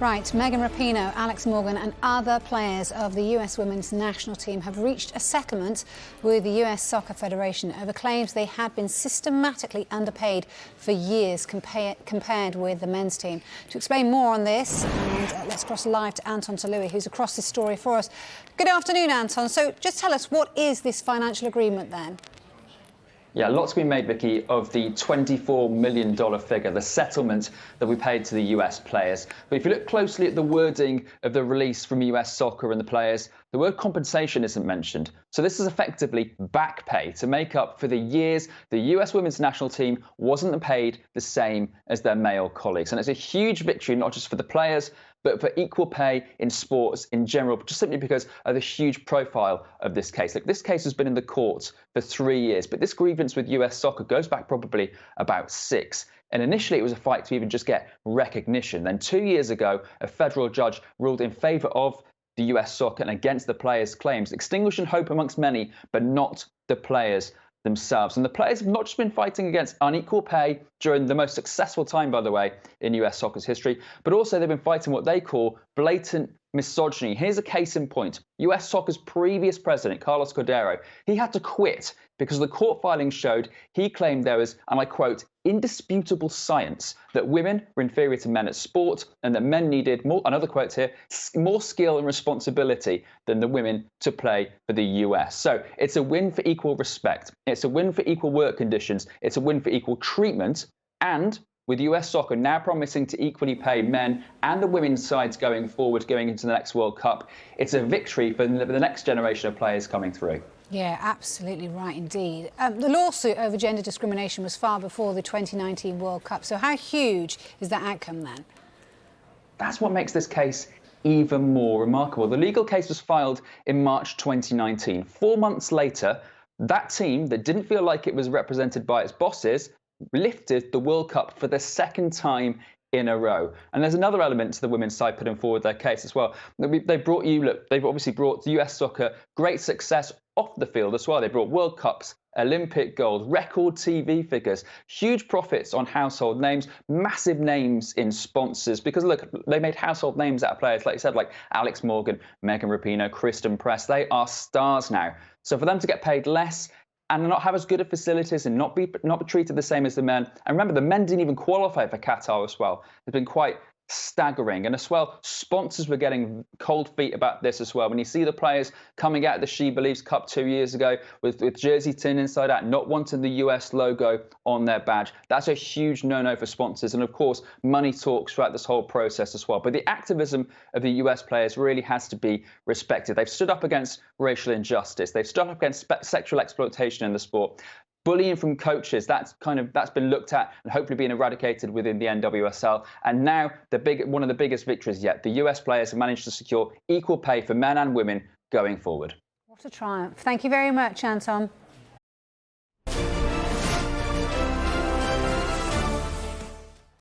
Right, Megan Rapinoe, Alex Morgan and other players of the US women's national team have reached a settlement with the US Soccer Federation over claims they had been systematically underpaid for years compared with the men's team. To explain more on this, and let's cross live to Anton Toloui, who's across this story for us. Good afternoon, Anton. So just tell us, what is this financial agreement then? Yeah, lots been made, Vicky, of the $24 million figure, the settlement that we paid to the US players. But if you look closely at the wording of the release from US Soccer and the players, the word compensation isn't mentioned. So this is effectively back pay to make up for the years the US women's national team wasn't paid the same as their male colleagues. And it's a huge victory, not just for the players, but for equal pay in sports in general, just simply because of the huge profile of this case. Look, this case has been in the courts for 3 years, but this grievance with US Soccer goes back probably about 6. And initially, it was a fight to even just get recognition. Then 2 years ago, a federal judge ruled in favour of the US Soccer and against the players' claims, extinguishing hope amongst many, but not the players themselves. And the players have not just been fighting against unequal pay during the most successful time, by the way, in US soccer's history, but also they've been fighting what they call blatant misogyny. Here's a case in point. US soccer's previous president, Carlos Cordero, he had to quit because the court filings showed he claimed there was, and I quote, indisputable science that women were inferior to men at sport and that men needed more, another quote here, more skill and responsibility than the women to play for the US. So it's a win for equal respect. It's a win for equal work conditions. It's a win for equal treatment. And with US Soccer now promising to equally pay men and the women's sides going forward, going into the next World Cup, it's a victory for the next generation of players coming through. Yeah, absolutely right indeed. The lawsuit over gender discrimination was filed before the 2019 World Cup. So how huge is that outcome then? That's what makes this case even more remarkable. The legal case was filed in March 2019. 4 months later, that team that didn't feel like it was represented by its bosses lifted the World Cup for the second time in a row. And there's another element to the women's side putting forward their case as well. They've obviously brought US Soccer great success off the field as well. They brought World Cups, Olympic gold, record TV figures, huge profits on household names, massive names in sponsors, because look, they made household names out of players, like you said, like Alex Morgan, Megan Rapinoe, Kristen Press. They are stars now. So for them to get paid less and not have as good of facilities and not be treated the same as the men. And remember, the men didn't even qualify for Qatar as well. It's been quite staggering. And as well, sponsors were getting cold feet about this as well. When you see the players coming out of the She Believes Cup 2 years ago with jersey tin inside out, not wanting the US logo on their badge, that's a huge no-no for sponsors. And of course, money talks throughout this whole process as well. But the activism of the US players really has to be respected. They've stood up against racial injustice. They've stood up against sexual exploitation in the sport. Bullying from coaches, that's been looked at and hopefully being eradicated within the NWSL. And now one of the biggest victories yet. The US players have managed to secure equal pay for men and women going forward. What a triumph. Thank you very much, Anton.